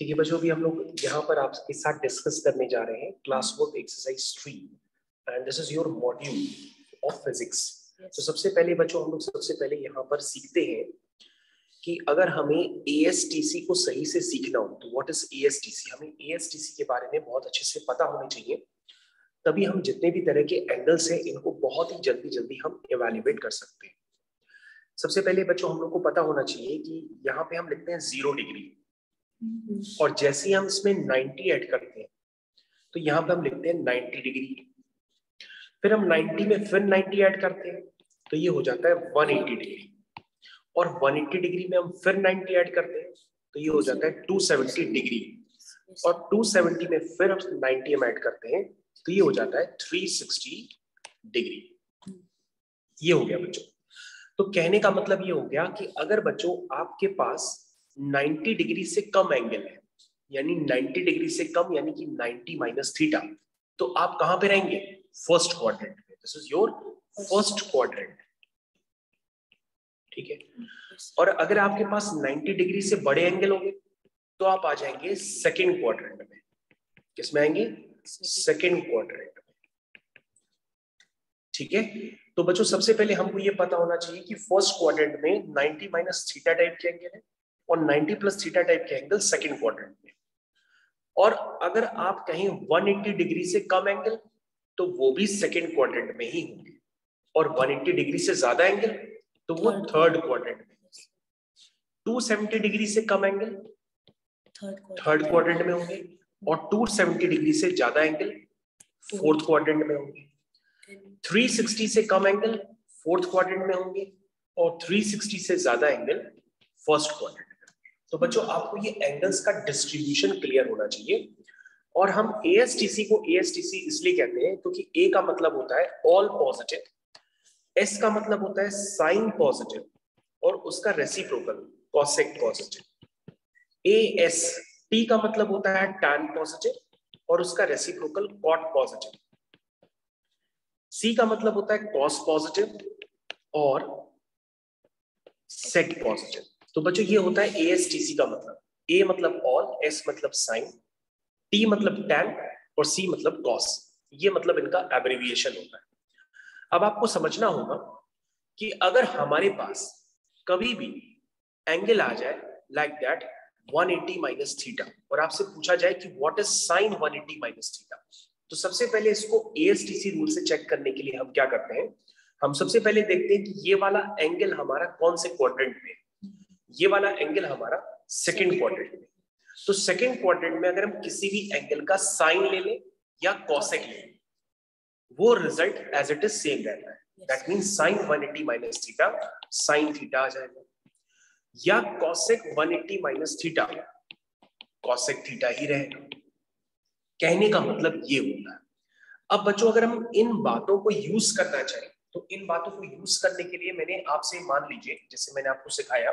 ठीक है बच्चों, अभी हम लोग यहाँ पर आपके साथ डिस्कस करने जा रहे हैं class work exercise 3 and this is your module of physics. तो सबसे पहले बच्चों हम लोग सबसे पहले यहाँ पर सीखते हैं कि अगर हमें ASTC को सही से सीखना हो तो व्हाट इज ASTC। हमें ASTC के बारे में बहुत अच्छे से पता होना चाहिए, तभी हम जितने भी तरह के एंगल्स हैं इनको बहुत ही जल्दी हम इवैल्यूएट कर सकते हैं। सबसे पहले बच्चों हम लोग को पता होना चाहिए कि यहाँ पे हम लिखते हैं 0 डिग्री और जैसे ही हम इसमें 90 ऐड करते हैं तो यहाँ पे हम लिखते हैं 90 डिग्री। फिर हम 90 में फिर 90 ऐड करते हैं तो ये हो जाता है 180 डिग्री और 180 डिग्री में हम फिर 90 ऐड करते हैं तो ये हो जाता है 270 डिग्री और 270 में फिर हम 90 हम ऐड करते हैं तो ये हो जाता है 360 डिग्री। ये हो गया बच्चों। तो कहने का मतलब ये हो गया कि अगर बच्चों आपके पास 90 डिग्री से कम एंगल है, यानी 90 डिग्री से कम यानी कि 90 माइनस थीटा, तो आप कहां पे रहेंगे? फर्स्ट क्वाड्रेंट में। This is your first quadrant. ठीक है। और अगर आपके पास 90 डिग्री से बड़े एंगल होंगे तो आप आ जाएंगे सेकंड क्वाड्रेंट में। किसमें आएंगे? सेकंड क्वाड्रेंट में। ठीक है। तो बच्चों सबसे पहले हमको ये पता होना चाहिए कि फर्स्ट क्वाड्रेंट में 90 माइनस थीटा टाइप के एंगल है और 90 प्लस थीटा टाइप के एंगल सेकंड क्वाड्रेंट में। और अगर आप कहीं 180 डिग्री से कम एंगल तो वो भी सेकंड क्वाड्रेंट में ही होंगे और 180 डिग्री से ज्यादा एंगल तो वो थर्ड क्वाड्रेंट में। 270 डिग्री से कम एंगल थर्ड क्वाड्रेंट में होंगे और 270 डिग्री से ज्यादा एंगल फोर्थ क्वाड्रेंट में होंगे। 360 से कम एंगल फोर्थ क्वाड्रेंट में होंगे और 360 से ज्यादा एंगल फर्स्ट क्वाड्रेंट में। तो बच्चों आपको ये एंगल्स का डिस्ट्रीब्यूशन क्लियर होना चाहिए। और हम ASTC को ASTC इसलिए कहते हैं क्योंकि A का मतलब होता है ऑल पॉजिटिव, S का मतलब होता है साइन पॉजिटिव और उसका reciprocal cosec positive. AS T का मतलब होता है टैन पॉजिटिव और उसका रेसिप्रोकल कॉट पॉजिटिव। C का मतलब होता है कॉस पॉजिटिव और सेक पॉजिटिव। तो बच्चों ये होता है ASTC का मतलब। A मतलब ऑल, S मतलब साइन, T मतलब टैन और C मतलब कॉस। ये मतलब इनका एब्रिविएशन होता है। अब आपको समझना होगा कि अगर हमारे पास कभी भी एंगल आ जाए लाइक दैट 180 माइनस थीटा और आपसे पूछा जाए कि what is sign 180 minus theta, तो सबसे पहले इसको ASTC रूल से चेक करने के लिए हम क्या करते हैं, हम सबसे पहले देखते हैं कि ये वाला एंगल हमारा कौन से क्वाड्रेंट में है। ये वाला एंगल हमारा सेकंड क्वाड्रेंट में। तो सेकंड क्वाड्रेंट में अगर हम किसी भी एंगल का साइन ले लें या कॉसेक ले लें, वो result as it is same रहता है। That means sine 180 minus theta sine theta आ जाएगा, या cosec 180 minus theta cosec theta ही रहेगा। कहने का मतलब ये होता है। अब बच्चों अगर हम इन बातों को यूज करना चाहें तो इन बातों को यूज करने के लिए मैंने आपसे मान लीजिए, जैसे मैंने आपको सिखाया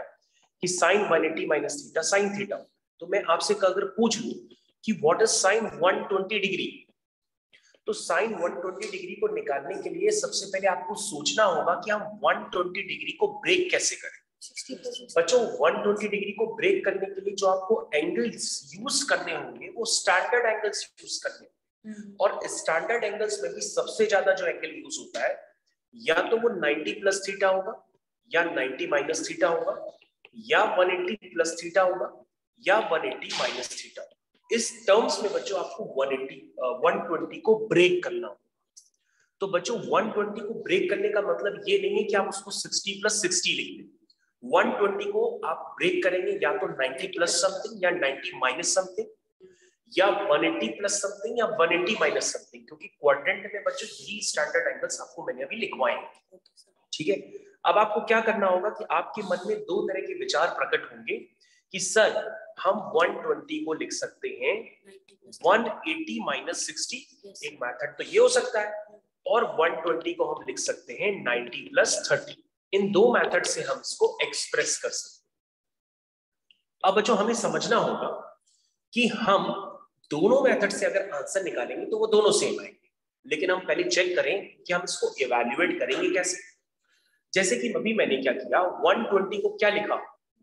कि sine 180 minus theta sine theta, तो मैं आपसे अगर पूछ लूं कि व्हाट इज साइन 120 डिग्री, तो साइन 120 डिग्री को निकालने के लिए सबसे पहले आपको सोचना होगा कि हम 120 डिग्री को ब्रेक कैसे करें। बच्चों 120 डिग्री को ब्रेक करने के लिए जो आपको एंगल्स यूज करने होंगे वो स्टैंडर्ड एंगल्स यूज करने होंगे। और स्टैंडर्ड एंगल्स में भी सबसे ज्यादा जो एंगल यूज होता है या तो वो 90 प्लस थीटा होगा या 90 माइनस थीटा होगा या 180 प्लस थीटा होगा या 180 माइनस थीटा। इस टर्म्स में बच्चों आपको 120 को ब्रेक करना होगा। तो बच्चों 120 को ब्रेक करने का मतलब ये नहीं है कि आप उसको 60 प्लस 60 लिख लें। 120 को आप ब्रेक करेंगे या तो 90 प्लस समथिंग या 90 माइनस समथिंग या 180 प्लस समथिंग या 180 माइनस समथिंग, क्योंकि क्वाड्रेंट में बच्चों यही स्टैंडर्ड एंगल्स आपको मैंने अभी लिखवाए हैं। ठीक है। अब आपको क्या करना होगा कि आपके मन में दो तरह के विचार प्रकट होंगे कि सर हम 120 को लिख सकते हैं 180 माइनस 60, एक मेथड तो ये हो सकता है, और 120 को हम लिख सकते हैं 90 प्लस 30। इन दो मेथड से हम इसको एक्सप्रेस कर सकते हैं। अब बच्चों हमें समझना होगा कि हम दोनों मेथड से अगर आंसर निकालेंगे तो वो दोनों सेम आएंगे, लेकिन हम पहले चेक करें कि हम इसको इवैल्यूएट करेंगे कैसे। जैसे कि अभी मैंने क्या किया, 120 को क्या लिखा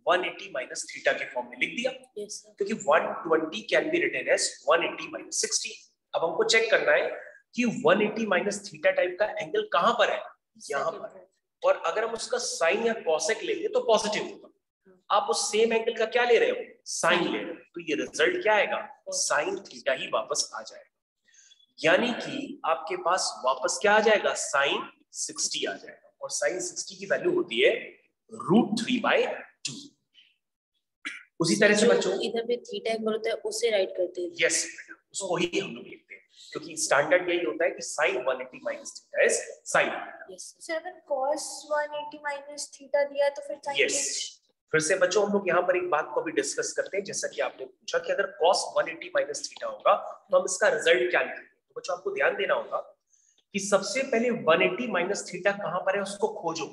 180 माइनस थीटा के फॉर्म में लिख दिया। yes, क्योंकि 120 can be written as 180 minus 60। अब हमको चेक करना है कि 180 माइनस थीटा टाइप का एंगल कहां पर है, यहाँ पर है। और अगर हम उसका साइन या कॉसेक लेंगे तो पॉजिटिव होगा। आप उस सेम एंगल का क्या ले रहे हो, साइन ले रहे हो, तो ये रिजल्ट क्या आएगा, साइन थीटा ही वापस आ जाएगा। यानी कि आपके पास वापस क्या आ जाएगा, साइन 60 आ जाएगा। और साइन 60 की वैल्यू होती है √3/2। उसी तरह से बच्चों इधर पे थीटा एंगल होता है उसे राइट करते हैं। यस बेटा, उसको ही हम लोग लिखते हैं, क्योंकि स्टैंडर्ड यही होता है कि sine 180 minus theta is sine. Yes sir, अगर cos 180 माइनस थीटा दिया तो फिर sin यस। फिर से बच्चों हम लोग यहाँ पर एक बात को भी डिस्कस करते हैं, जैसा कि आपने पूछा कि अगर cos 180 माइनस थीटा होगा तो हम इसका रिजल्ट क्या लिखेंगे। तो बच्चों आपको ध्यान देना होगा कि सबसे पहले 180 माइनस थीटा कहां पर है उसको खोजो।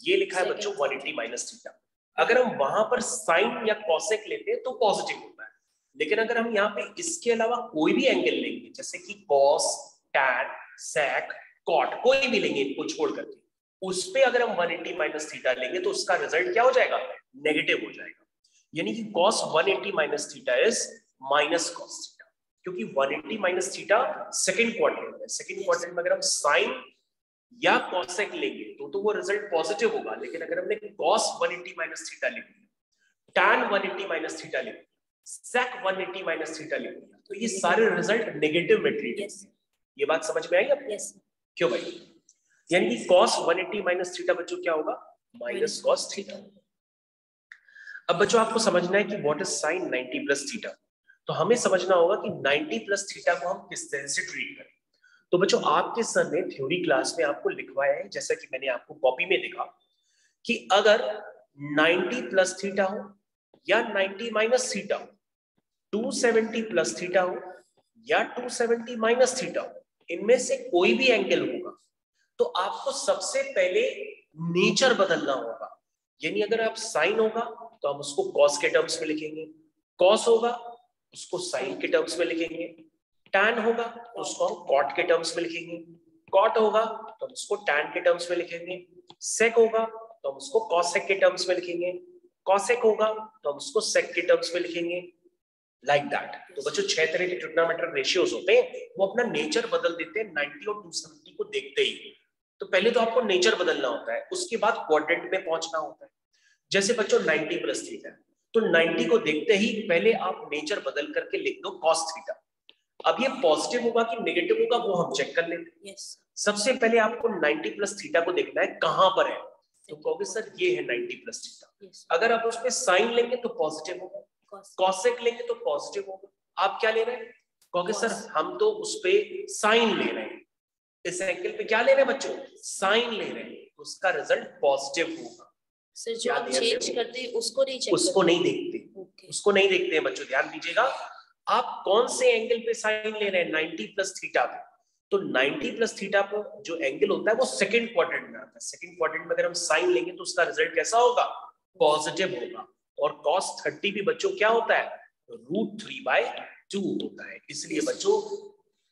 ये लिखा है बच्चों 180 माइनस थीटा। अगर हम वहां पर साइन या कॉसेक लेते हैं तो पॉजिटिव होता है, लेकिन अगर हम यहाँ पे इसके अलावा कोई भी एंगल लेंगे, जैसे कि कॉस, टैन, सेक, कॉट, कोई भी लेंगे इनको छोड़ करके, उस पे अगर हम 180 माइनस थीटा लेंगे तो उसका रिजल्ट क्या हो जाएगा, नेगेटिव हो जाएगा। यानी कि cos 180 minus theta is minus cos theta, क्योंकि 180 माइनस थीटा सेकंड क्वाड्रेंट में, सेकंड क्वाड्रेंट में अगर हम साइन या कॉसेक लेंगे तो वो रिजल्ट पॉजिटिव होगा। लेकिन अगर हमने cos 180 माइनस थीटा लिख दिया, tan 180 माइनस थीटा लिख दिया, sec 180 माइनस थीटा लिख दिया, तो ये सारे रिजल्ट नेगेटिव में ट्रीट होंगे। ये बात समझ में आई आपको? yes. क्यों भाई? यानी कि cos 180 माइनस थीटा बच्चों क्या होगा, माइनस cos थीटा। अब बच्चों आपको समझना है कि what is sin 90 plus theta. तो हमें समझना होगा कि 90 प्लस थीटा को हम किस तरह से ट्रीट करें। तो बच्चों आपके सर ने थ्योरी क्लास में आपको लिखवाया है, जैसा कि मैंने आपको कॉपी में दिखा, कि अगर 90 प्लस थीटा हो या 90 माइनस थीटा हो, 270 प्लस थीटा हो या 270 माइनस थीटा हो, इनमें से कोई भी एंगल होगा तो आपको सबसे पहले नेचर बदलना होगा। यानी अगर आप साइन होगा तो हम उसको कॉस के टर्म्स में लिखेंगे, कॉस होगा उसको साइन के टर्म्स में लिखेंगे, टैन होगा तो उसको हम कॉट के टर्म्स में लिखेंगे, कॉट होगा तो हम उसको टैन के टर्म्स में लिखेंगे, सेक होगा तो हम उसको कॉसेक के टर्म्स में लिखेंगे, कॉसेक होगा तो हम उसको सेक के टर्म्स में लिखेंगे, लाइक दैट। तो बच्चों 6 तरह के ट्रिग्नोमेट्रिक रेशियोज होते हैं, वो अपना नेचर बदल देते हैं 90 और 270 को देखते ही। तो पहले तो आपको नेचर बदलना होता है, उसके बाद क्वाड्रेंट में पहुंचना होता है। जैसे बच्चों 90 प्लस थीटा है, तो 90 को देखते ही पहले आप नेचर बदल करके लिख दो cos थीटा। अब ये पॉजिटिव होगा कि नेगेटिव होगा वो हम चेक कर लेते हैं। yes. सबसे पहले आपको 90 प्लस थीटा को देखना है कहां पर है, तो कहोगे सर ये है 90 प्लस थीटा। yes. अगर आप उस पे साइन लेंगे तो पॉजिटिव होगा, कॉसेक लेंगे तो पॉजिटिव होगा। आप क्या ले रहे हैं, कहोगे सर हम तो उस पे साइन ले रहे हैं, इस एंगल पे क्या ले रहे हैं बच्चों, साइन ले रहे हैं, तो उसका रिजल्ट पॉजिटिव होगा। सर जो आप चेंज करते हैं उसको नहीं चेक उसको नहीं देखते, उसको नहीं देखते हैं बच्चों। ध्यान दीजिएगा, आप कौन से एंगल पे साइन ले रहे हैं, 90 प्लस थीटा पे। तो 90 प्लस थीटा पर जो एंगल होता है वो सेकंड क्वाड्रेंट में आता है। सेकंड क्वाड्रेंट में अगर हम साइन लेंगे तो उसका रिजल्ट कैसा होगा, पॉजिटिव होगा। और cos 30 भी बच्चों क्या होता है, √3/2 होता है। इसलिए बच्चों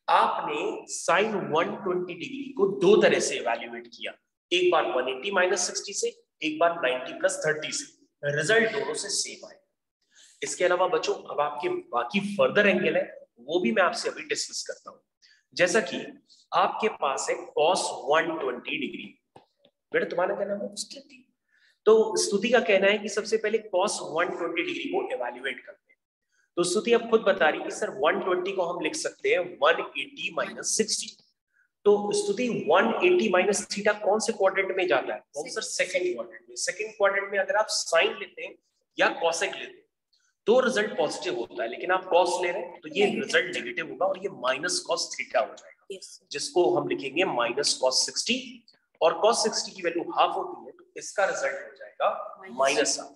आपने साइन 120 डिग्री को दो तरह से इवैल्यूएट किया, एक बार 180 माइनस 60 से, एक बार 90 प्लस 30 से, रिजल्ट दोनों से सेम आए। इसके अलावा बच्चों अब आपके बाकी फर्दर एंगल है वो भी मैं आपसे अभी डिस्कस करता हूं। जैसा कि आपके पास है cos 120 डिग्री। बेटा तुम्हारा क्या नाम है, स्तुति। तो स्तुति का कहना है कि सबसे पहले cos 120 डिग्री को इवैल्यूएट करते हैं। तो स्तुति अब खुद बता रही है कि सर 120 को हम लिख सकते हैं 180 माइनस 60। तो स्तुति 180 माइनस थीटा कौन से क्वाड्रेंट में जाता है, कौन सर, सेकंड क्वाड्रेंट में। सेकंड क्वाड्रेंट में अगर आप साइन लेते हैं या कॉसेक लेते हैं तो रिजल्ट पॉजिटिव होता है, लेकिन आप कॉस ले रहे हैं तो ये रिजल्ट नेगेटिव होगा और ये माइनस कॉस थीटा हो जाएगा। yes. जिसको हम लिखेंगे माइनस कॉस 60, और कॉस 60 की वैल्यू हाफ होती है तो इसका रिजल्ट हो जाएगा माइनस हाफ।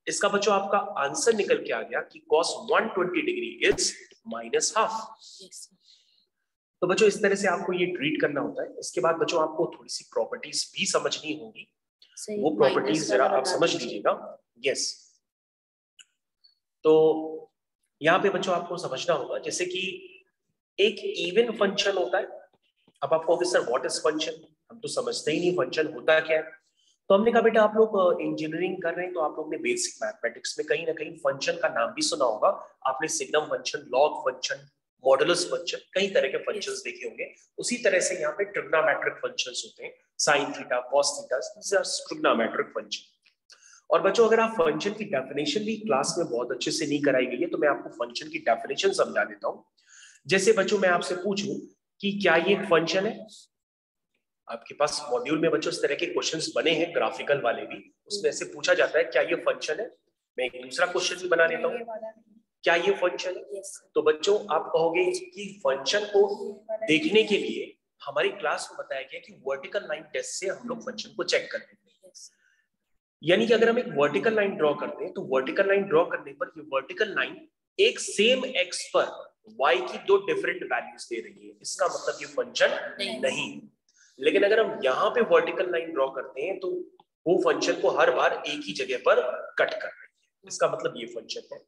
इसका बच्चों आपका आंसर निकल के आ गया कि cos 120 degree is minus half. तो बच्चों इस तरह से आपको ये ट्रीट करना होता है। इसके बाद बच्चों आपको थोड़ी सी प्रॉपर्टीज भी समझनी होगी, वो प्रॉपर्टीज जरा आप समझ लीजिएगा। यस, तो यहाँ पे बच्चों आपको समझना होगा जैसे कि एक इवन फंक्शन होता है। अब आपको सर व्हाट इज फंक्शन, हम तो समझते ही नहीं फंक्शन होता क्या है। तो हमने कहा बेटा आप लोग इंजीनियरिंग कर रहे हैं तो आप लोग ने बेसिक मैथमेटिक्स में कहीं ना कहीं फंक्शन का नाम भी सुना होगा। आपने signum function, log function, modulus function, कई तरह के फंक्शंस देखे होंगे। उसी तरह से यहाँ पे ट्रिग्नोमेट्रिक फंक्शंस होते हैं, sine theta, cos theta, trigonometric function. और बच्चों अगर आप फंक्शन की डेफिनेशन भी क्लास में बहुत अच्छे से नहीं कराई गई है तो मैं आपको फंक्शन की डेफिनेशन समझा देता हूँ। जैसे बच्चों मैं आपसे पूछूं कि क्या ये एक फंक्शन है, आपके पास मॉड्यूल में बच्चों इस तरह के क्वेश्चंस बने हैं ग्राफिकल वाले भी, उसमें ऐसे पूछा जाता है क्या ये फंक्शन है। मैं एक दूसरा क्वेश्चन भी बना लेता हूँ, क्या ये फंक्शन है। तो बच्चों आप कहोगे कि फंक्शन को देखने के लिए हमारी क्लास में बताया गया कि वर्टिकल लाइन टेस्ट से हम लोग फंक्शन को चेक कर लेते हैं। यानी कि अगर हम एक वर्टिकल लाइन ड्रॉ करते हैं तो वर्टिकल लाइन ड्रॉ करने पर ये वर्टिकल लाइन एक सेम एक्स पर y की दो डिफरेंट वैल्यूज दे रही है, इसका मतलब ये फंक्शन नहीं। लेकिन अगर हम यहाँ पे वर्टिकल लाइन ड्रॉ करते हैं तो वो फंक्शन को हर बार एक ही जगह पर कट कर रही है, इसका मतलब ये फंक्शन है।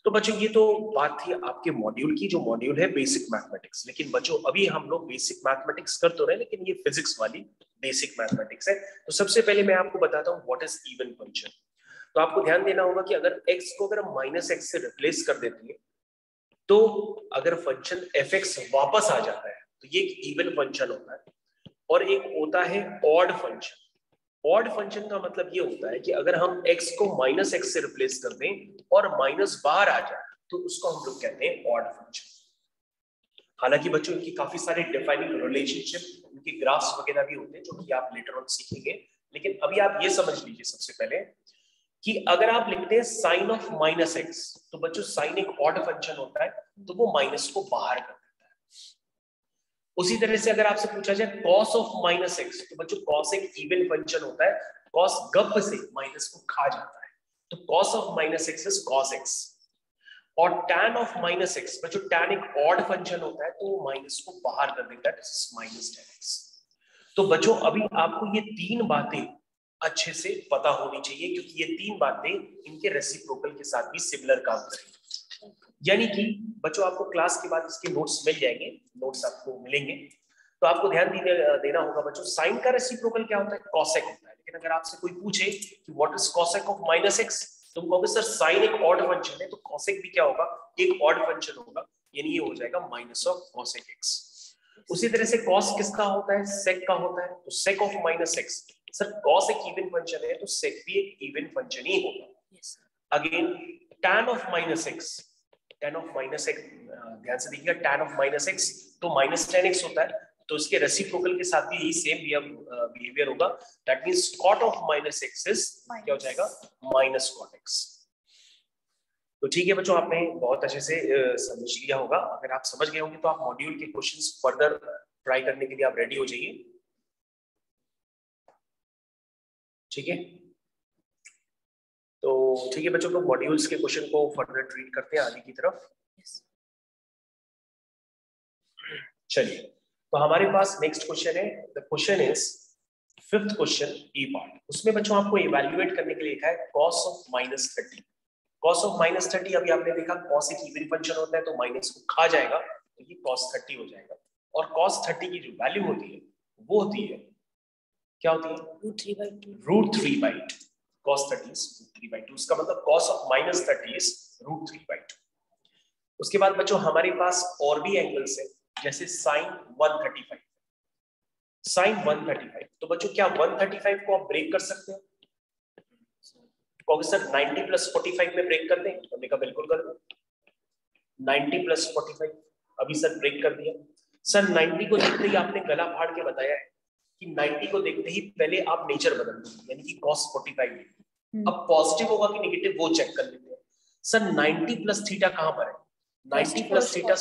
तो बच्चों ये तो बात थी आपके मॉड्यूल की, जो मॉड्यूल है बेसिक मैथमेटिक्स। लेकिन बच्चों अभी हम लोग बेसिक मैथमेटिक्स कर तो रहे, लेकिन ये फिजिक्स वाली बेसिक मैथमेटिक्स है। तो सबसे पहले मैं आपको बताता हूँ व्हाट इज इवन फंक्शन। तो आपको ध्यान देना होगा कि अगर x को अगर हम माइनस एक्स से रिप्लेस कर देते हैं तो अगर फंक्शन fx वापस आ जाता है तो ये एक इवन फंक्शन होता है। और एक होता है ऑड फंक्शन। ऑड फंक्शन का मतलब ये होता है कि अगर हम x को माइनस एक्स से रिप्लेस कर दें और माइनस बाहर आ जाए तो उसको हम लोग कहते हैं ऑड फंक्शन। हालांकि बच्चों इनकी काफी सारे डिफाइनिंग रिलेशनशिप, इनके ग्राफ्स वगैरह भी होते हैं जो कि आप लेटर ऑन सीखेंगे। लेकिन अभी आप ये समझ लीजिए सबसे पहले कि अगर आप लिखते हैं साइन ऑफ माइनस एक्स तो बच्चों साइन एक ऑड फंक्शन होता है तो वो माइनस को बाहर कर देता है। उसी तरह से अगर आपसे पूछा जाए कॉस ऑफ माइनस एक्स तो बच्चों कॉस एक इवन फंक्शन होता है, कॉस गप से माइनस को खा जाता है, तो cos of minus x is cos x. और tan ऑफ माइनस एक्स, बच्चों tan एक ऑड फंक्शन होता है तो वो माइनस को बाहर कर देता है, माइनस tan x। तो बच्चों अभी आपको ये तीन बातें अच्छे से पता होनी चाहिए क्योंकि ये तीन बातें इनके रेसिप्रोकल के साथ भी सिमिलर काम करेंगी। यानी कि बच्चों आपको क्लास के बाद इसके नोट्स मिल जाएंगे, नोट्स आपको मिलेंगे तो आपको ध्यान देना होगा बच्चों। साइन का रेसिप्रोकल क्या होता है, कॉसेक होता है। लेकिन अगर आपसे कोई पूछे कि what is cosec of minus x, तुम कहोगे सर साइन एक ऑड फंक्शन है तो कॉसेक भी क्या होगा, एक ऑड फंक्शन होगा, यानी ये हो जाएगा माइनस ऑफ कॉसेक एक्स। उसी तरह से कॉस किसका होता है, सेक का होता है, तो sake of minus x. Sir cos एक इवन फंक्शन है तो सेक भी एक इवन फंक्शन ही होगा। Again tan of minus x, tan of minus x ध्यान से देखिएगा, tan ऑफ माइनस एक्स तो माइनस tan x होता है तो इसके रेसिप्रोकल के साथ भी यही सेम बिहेवियर होगा। That means cot of minus x is क्या हो जाएगा, माइनस cot x। तो ठीक है बच्चों, आपने बहुत अच्छे से समझ लिया होगा। अगर आप समझ गए होंगे तो आप मॉड्यूल के क्वेश्चंस फर्दर ट्राई करने के लिए आप रेडी हो जाइए। ठीक है, तो ठीक है बच्चों, तो मॉड्यूल्स के क्वेश्चन को फर्दर ट्रीट करते हैं आगे की तरफ। चलिए, तो हमारे पास नेक्स्ट क्वेश्चन है, the question is fifth question A part. उसमें बच्चों आपको इवैल्यूएट करने के लिए लिखा है cos of minus 30। cos of minus 30 अभी आपने देखा cos एक इवन फंक्शन होता है तो माइनस को खा जाएगा तो ये cos 30 हो जाएगा। और cos 30 की जो वैल्यू होती है वो होती है, क्या होती है, √3/2। cos 30 is √3/2, इसका मतलब cos ऑफ माइनस 30 is √3/2। उसके बाद बच्चों हमारे पास और भी एंगल्स है, जैसे sin 135, sin 135। तो बच्चों क्या 135 को आप ब्रेक कर सकते हैं, कहोगे सर 90 + 45 में ब्रेक कर दें, हमने कहा बिल्कुल कर दो। 90 + 45 अभी सर ब्रेक कर दिया। सर 90 को देखते ही आपने गला फाड़ के बताया है कि 90 को देखते ही पहले आप नेचर बदल दो, यानी कि cos 45 अब पॉजिटिव होगा कि नेगेटिव वो चेक कर लेते हैं। सर 90 + थीटा कहां पर है, 90 + थीटा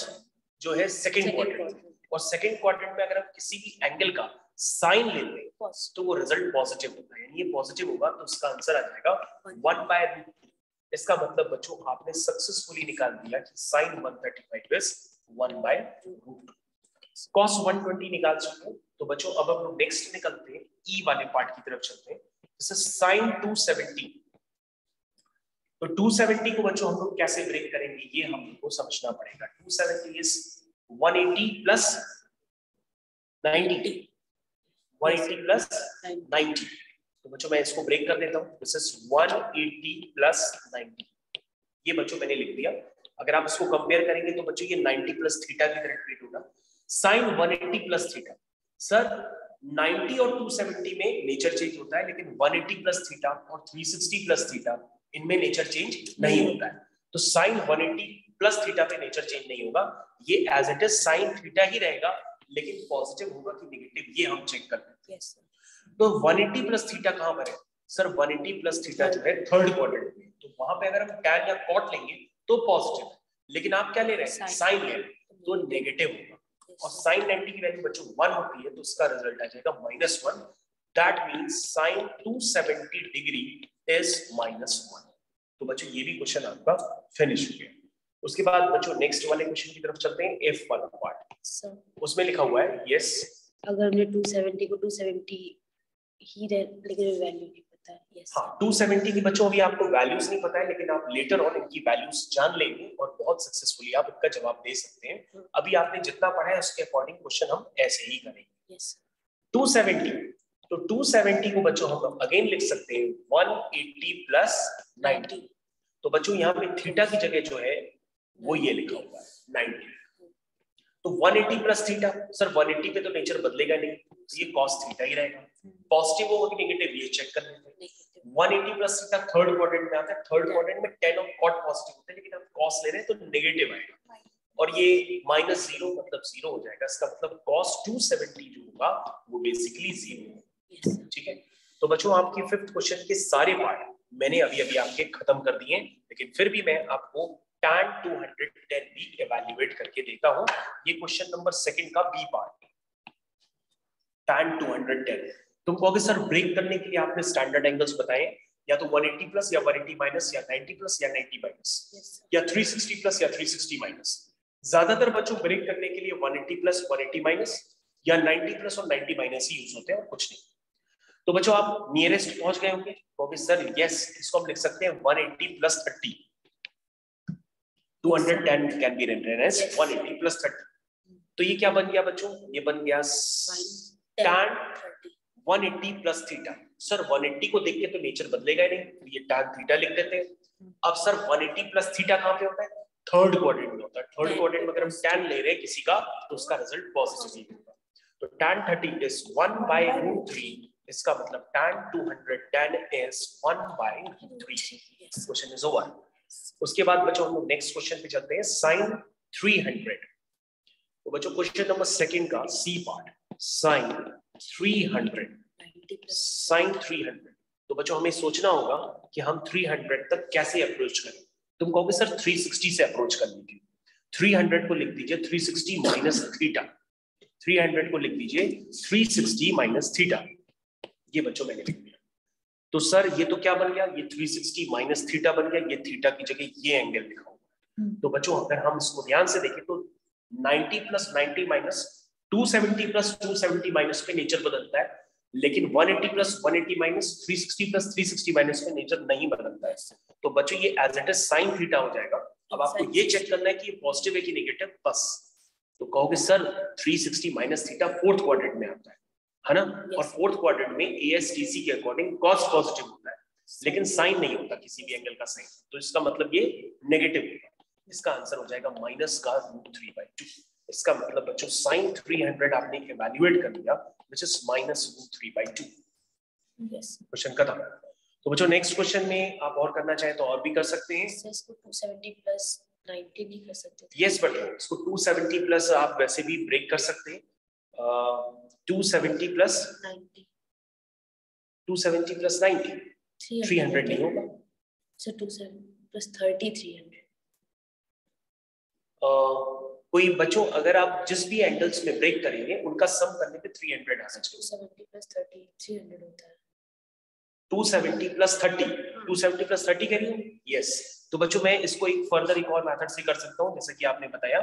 जो है सेकंड क्वाड्रेंट, और सेकंड क्वाड्रेंट में अगर हम किसी भी एंगल का साइन लेते हैं तो वो रिजल्ट पॉजिटिव होता है, यानी ये पॉजिटिव होगा तो उसका आंसर आ जाएगा 1/√2। इसका मतलब बच्चों आपने सक्सेसफुली निकाल दिया कि sin 135 इज 1/√2। cos 120 निकाल सकते हैं। तो बच्चों अब हम लोग नेक्स्ट निकलते हैं, ई वाले पार्ट की तरफ चलते हैं, जैसे sin 270। तो 270 को बच्चों हम लोग कैसे ब्रेक करेंगे ये हमको समझना पड़ेगा। 270 इज 180 + 90, 180 + 90। तो बच्चों मैं इसको ब्रेक कर देता हूँ, दिस इज 180 प्लस 90, ये बच्चों मैंने लिख दिया। अगर आप इसको कंपेयर करेंगे तो बच्चों ये 90 प्लस थीटा की तरह ट्रीट होगा। साइन 180 प्लस थीटा, सर 90 और 270 में नेचर चेंज होता है, लेकिन 180 प्लस थीटा और 360 प्लस थीटा इनमें नेचर चेंज नहीं होता है। तो साइन 180 प्लस थीटा पे नेचर चेंज नहीं होगा, ये as it is sine theta ही रहेगा, लेकिन पॉजिटिव होगा कि नेगेटिव ये हम चेक करते हैं। तो 180 प्लस थीटा कहां पर है सर? 180 प्लस थीटा जो है थर्ड क्वाड्रेंट में, तो वहां पे अगर हम tan या cot लेंगे तो पॉजिटिव है, लेकिन आप क्या ले रहे हैं? साइन ले रहे हैं, तो नेगेटिव होगा। और साइन 90 की वैल्यू बच्चों 1 होती है, तो इसका रिजल्ट आ जाएगा -1। That means sine 270 degree is -1। तो बच्चों ये भी क्वेश्चन आपका फिनिश हो गया। उसके बाद बच्चों नेक्स्ट वाले क्वेश्चन की तरफ चलते हैं, F वाला पार्ट। उसमें लिखा हुआ है यस, अगर हमने 270 को 270 ही लेकिन वैल्यू नहीं पता है। यस हाँ 270 की बच्चों अभी आपको वैल्यूज नहीं पता है, लेकिन आप लेटर ऑन इनकी वैल्यूज जान लेंगे और बहुत सक्सेसफुली आप इनका जवाब दे सकते हैं। अभी आपने जितना पढ़ा है उसके अकॉर्डिंग क्वेश्चन हम ऐसे ही करेंगे। यस 270, तो 270 को बच्चों हम अगेन लिख सकते हैं 180 प्लस 90। तो बच्चों यहाँ पे थीटा की जगह जो है वो ये लिखा हुआ है 90। तो 180 प्लस थीटा, सर 180 पे तो नेचर बदलेगा नहीं, तो ये cos थीटा ही रहेगा। पॉजिटिव होगा कि नेगेटिव ये चेक कर लेते हैं। 180 प्लस थीटा थर्ड क्वाड्रेंट में आता है, थर्ड क्वाड्रेंट में tan और cot पॉजिटिव होता है, लेकिन आप cos ले रहे हैं तो नेगेटिव आएगा, और ये -0 मतलब 0 हो जाएगा। इसका मतलब cos 270 जो होगा वो बेसिकली 0 है। ठीक है, तो बच्चों आपकी फिफ्थ क्वेश्चन के सारे पार्ट मैंने अभी आपके खत्म कर दिए, लेकिन फिर भी मैं आपको tan 210 भी इवैल्यूएट करके देता हूं। ये क्वेश्चन नंबर सेकंड का बी पार्ट, tan 210। तुम कहोगे सर ब्रेक करने के लिए आपने स्टैंडर्ड एंगल्स बताए, या तो 180 प्लस या 180 माइनस, या 90 प्लस या 90 माइनस, या 360 प्लस या 360 माइनस। ज्यादातर बच्चों ब्रेक करने के लिए 180 प्लस 180 माइनस या 90 प्लस और 90 माइनस ही यूज होते हैं और कुछ नहीं। तो बच्चों आप नियरेस्ट पहुंच गए होंगे, कहोगे सर यस, इसको हम लिख सकते हैं 180 plus 30। 210 can be written as 180 plus 30। तो ये क्या बन गया बच्चों? ये बन गया tan 180 plus थीटा। सर 180 को देख के तो नेचर बदलेगा ही नहीं, तो ये tan थीटा लिख देते हैं। अब सर 180 plus थीटा कहाँ पे होता है? थर्ड क्वाड्रेंट में होता है। थर्ड क्वाड्रेंट में अगर हम tan ले रहे हैं किसी का, तो उसका रिजल्ट पॉजिटिव ही होगा। तो tan 30 is 1/√3, इसका मतलब tan 210 is 1/√3। Question is over. उसके बाद बच्चों हम लोग नेक्स्ट क्वेश्चन पे चलते हैं, साइन 300। तो बच्चों क्वेश्चन नंबर सेकंड का सी पार्ट, साइन 300। साइन 300, तो बच्चों हमें सोचना होगा कि हम 300 तक कैसे अप्रोच करें। तुम कहोगे सर 360 से अप्रोच कर लीजिए। 300 को लिख दीजिए 360 माइनस थीटा। 300 को लिख दीजिए 360 माइनस थीटा। ये बच्चों मैंने लिख दिया। तो सर ये तो क्या बन गया? ये 360 माइनस थीटा बन गया, ये थीटा की जगह ये एंगल लिखा हुआ। तो बच्चों अगर हम इसको ध्यान से देखें तो 90 प्लस 90 माइनस 270 प्लस 270 माइनस पे नेचर बदलता है, लेकिन 180 प्लस 180 माइनस 360 प्लस 360 माइनस पे नेचर नहीं बदलता है। तो बच्चों ये as it is sine theta हो जाएगा। अब आपको ये चेक करना है कि ये पॉजिटिव है कि नेगेटिव, बस। तो कहोगे sir 360 minus theta fourth quadrant में आता है ना? और फोर्थ क्वाड्रेंट में ASTC के अकॉर्डिंग cos पॉजिटिव होता है, लेकिन साइन नहीं होता किसी भी एंगल का साइन, तो इसका मतलब ये नेगेटिव होगा। इसका आंसर हो जाएगा -√3/2। इसका मतलब बच्चों साइन 300 आपने इवैल्यूएट कर लिया, व्हिच इज -√3/2। यस क्वेश्चन खत्म। तो बच्चों नेक्स्ट क्वेश्चन में आप और करना चाहे तो और भी कर सकते हैं। इसको 270 प्लस 90 नहीं कर सकते थे। यस बट इसको 270 प्लस आप वैसे भी ब्रेक कर सकते हैं। 270 प्लस 90 270 प्लस 90 300 नहीं होगा। Sir 270 plus 30 300। कोई बच्चों अगर आप जिस भी एंगल्स में ब्रेक करेंगे उनका सम करने पे 300 आ सकता है। 270 प्लस 30 300 होता है। 270 प्लस 30 270 प्लस 30 कह रही हूँ। यस, तो बच्चों मैं इसको एक फर्दर एक और मेथड से कर सकता हूँ, जैसे कि आपने बताया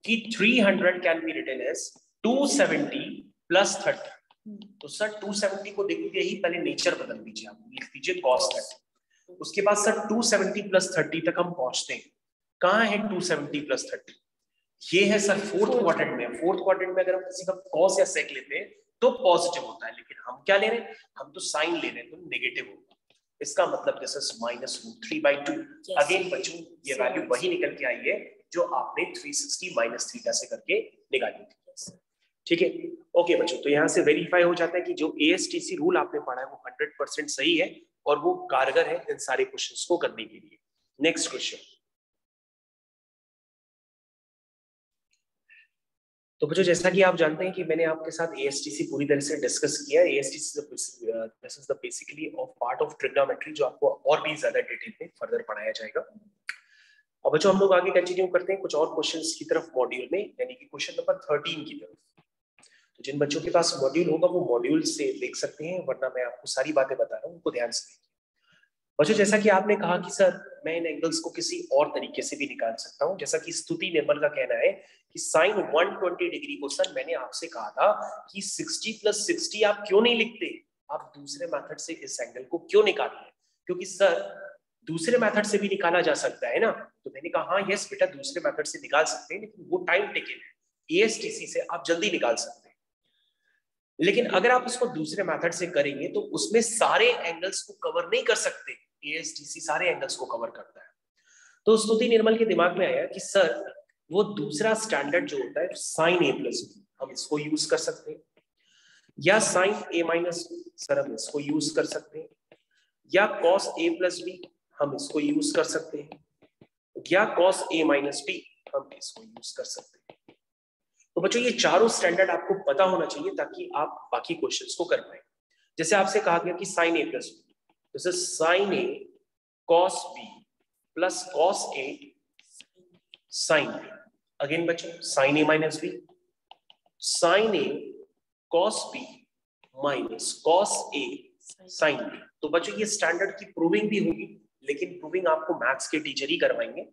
कि 300 can be written as 270 plus 30। तो सर 270 को देखिए ही पहले नेचर बदल दीजिए, आप लिख दीजिए cos 30। उसके बाद सर 270 प्लस 30 तक हम पहुंचते हैं। कहाँ है 270 प्लस 30? ये है सर फोर्थ क्वाड्रेंट में। फोर्थ क्वाड्रेंट में अगर हम किसी का cos या sec लेते हैं तो पॉजिटिव होता है, लेकिन हम क्या ले रहे हैं, हम तो साइन ले रहे हैं, तो नेगेटिव होगा। इसका मतलब दिस इज -√3/2। अगेन बच्चों ये वैल्यू वही निकल के आई है जो आपने 360 माइनस थीटा से करके निकाली थी। ठीक है, ओके बच्चों, तो यहाँ से वेरीफाई हो जाता है कि जो ASTC रूल आपने पढ़ा है वो 100% सही है और वो कारगर है इन सारे क्वेश्चंस को करने के लिए। Next question. तो बच्चों जैसा कि आप जानते हैं कि मैंने आपके साथ ASTC पूरी तरह से डिस्कस किया है। ASTC this is the basically of part of trigonometry जो आपको और भी ज्यादा डिटेल में फर्दर पढ़ाया जाएगा। अब बच्चों हम लोग आगे कंटिन्यू करते हैं कुछ और क्वेश्चंस की तरफ मॉड्यूल में, यानी कि क्वेश्चन नंबर 13 की तरफ। तो जिन बच्चों के पास मॉड्यूल होगा वो मॉड्यूल से देख सकते हैं, वरना मैं आपको सारी बातें बता रहा हूँ, उनको ध्यान से देखिए। बच्चों जैसा कि आपने कहा कि सर मैं इन एंगल्स को किसी और तरीके से भी निकाल सकता हूं, जैसा कि स्तुति निर्मल का कहना है कि साइन 120 डिग्री को सर मैंने आपसे कहा था कि 60 + 60 आप क्यों नहीं लिखते, आप दूसरे मेथड से इस एंगल को क्यों निकालिए, क्योंकि सर दूसरे मेथड से भी निकाला जा सकता है ना। तो मैंने कहा हाँ यस बेटा दूसरे मेथड से निकाल सकते हैं, लेकिन वो टाइम टेकन है। ASTC से आप जल्दी निकाल सकते हैं, लेकिन अगर आप इसको दूसरे मेथड से करेंगे तो उसमें सारे एंगल्स को कवर नहीं कर सकते। ASTC सारे एंगल्स को कवर करता है। तो स्तुति निर्मल के दिमाग में आया कि सर वो दूसरा स्टैंडर्ड जो होता है sin A + B, हम इसको यूज कर सकते हैं, या sin A - सर हम इसको यूज कर सकते हैं, या cos A + B हम इसको यूज कर सकते हैं, या cos A - B हम इसको यूज कर सकते हैं। तो बच्चों ये चारों स्टैंडर्ड आपको पता होना चाहिए ताकि आप बाकी क्वेश्चंस को कर पाए। जैसे आपसे कहा गया कि sin A + B, this is sin A cos B plus cos A sin B। Again बच्चों sin A - B, sin A cos B minus cos A sin B। तो बच्चों ये स्टैंडर्ड की प्रूविंग भी होगी, लेकिन प्रूविंग आपको मैथ्स के टीचर ही करवाएंगे,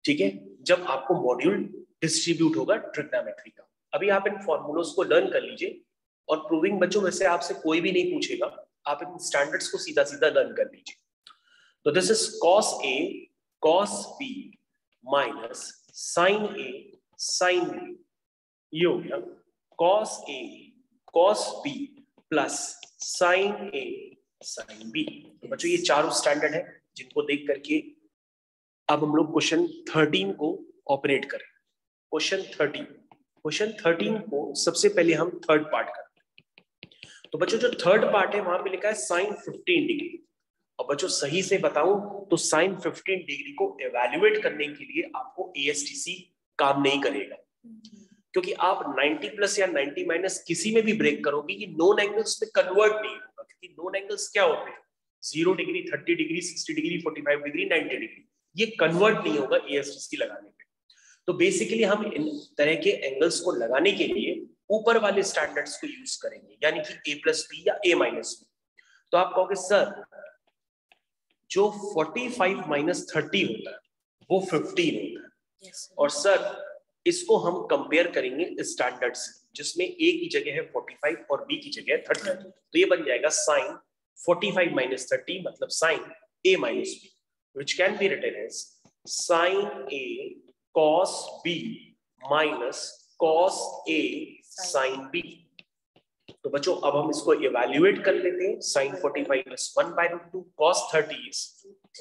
ठीक है, जब आपको मॉड्यूल डिस्ट्रीब्यूट होगा ट्रिग्नोमेट्री का। अभी आप इन फॉर्मूलोज को लर्न कर लीजिए, और प्रूविंग बच्चों वैसे आपसे कोई भी नहीं पूछेगा, आप इन स्टैंडर्ड्स को सीधा सीधा लर्न कर लीजिए। तो this is cos A cos B minus sin A sin B, ये हो गया cos A cos B plus sin A sin B। तो बच्चों ये चारों स्टैंडर्ड है जिनको देख करके अब हम लोग क्वेश्चन 13 को ऑपरेट करें। क्वेश्चन 13 को सबसे पहले हम थर्ड पार्ट करते हैं। तो बच्चों जो थर्ड पार्ट है वहां पे लिखा है sin 15 डिग्री। और बच्चों सही से बताऊं तो sin 15 डिग्री को एवेल्युएट करने के लिए आपको ASTC काम नहीं करेगा, क्योंकि आप 90+ या 90- किसी में भी ब्रेक करोगे ये नोन एंगल्स में कन्वर्ट नहीं होगा। क्योंकि नोन एंगल्स क्या होते हैं, 0 degree, 30 degree, 60 degree, 45 degree, 90 degree, ये कन्वर्ट नहीं होगा ASTC लगाने पे। तो बेसिकली हम इन तरह के एंगल्स को लगाने के लिए ऊपर वाले स्टैंडर्ड्स को यूज करेंगे, यानी कि A + B या A - B। तो आप कहोगे सर जो 45 - 30 होता है वो 15 होता है, और सर इसको हम कंपेयर करेंगे स्टैंडर्ड से जिसमें A की जगह है 45 और B की जगह है 30। तो ये बन जाएगा sin 45 - 30 मतलब sin A - B, which can be written as sin A cos B minus cos A sin B। तो बच्चों अब हम इसको इवैल्यूएट कर लेते हैं। sin 45 is 1/√2, cos 30 is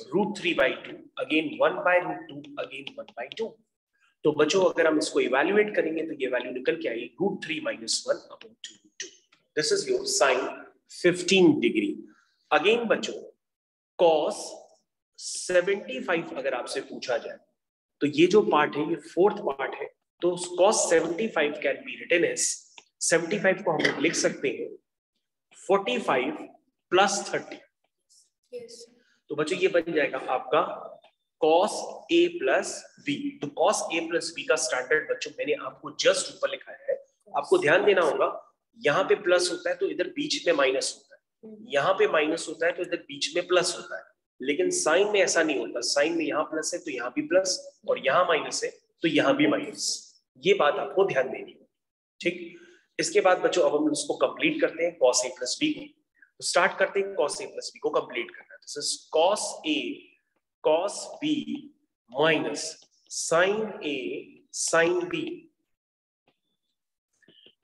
√3/2, again 1/√2, again 1/2। तो बच्चों अगर हम इसको इवैल्यूएट करेंगे तो ये वैल्यू निकल के आएगी √3 - 1/2। This is your sin 15 degree. Again बच्चों cos 75 अगर आपसे पूछा जाए तो ये जो पार्ट है ये फोर्थ पार्ट है, तो cos 75 can be written as 75 को हम लोग लिख सकते हैं 45 + 30। तो बच्चों ये बन जाएगा आपका cos A + B। तो cos A + B का स्टैंडर्ड बच्चों मैंने आपको जस्ट ऊपर लिखा है, आपको ध्यान देना होगा। यहाँ पे प्लस होता है तो इधर बीच में माइनस होता है, यहाँ पे माइनस होता है तो इधर बीच में प्लस होता है, लेकिन साइन में ऐसा नहीं होता। साइन में यहाँ प्लस है तो यहाँ भी प्लस, और यहाँ माइनस है तो यहाँ भी माइनस। ये बात आपको ध्यान देनी है, ठीक। इसके बाद बच्चों अब हम इसको कंप्लीट करते हैं cos A + B को। तो स्टार्ट करते हैं cos A + B को कंप्लीट करना। This is cos A cos B minus sin A sin B।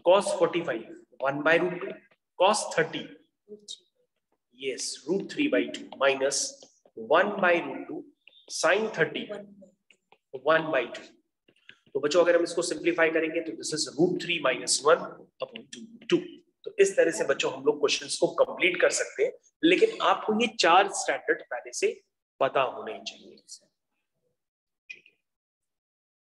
cos 45 1 by root 2 cos 30 yes root 3 by 2 minus 1 by root 2 sin 30 1 by 2। तो बच्चों अगर हम इसको सिंप्लीफाई करेंगे तो this is root 3 minus 1 upon 2। तो इस तरह से बच्चों हम लोग क्वेश्चंस को कंप्लीट कर सकते हैं, लेकिन आपको ये 4 स्टैंडर्ड पहले से पता होने चाहिए।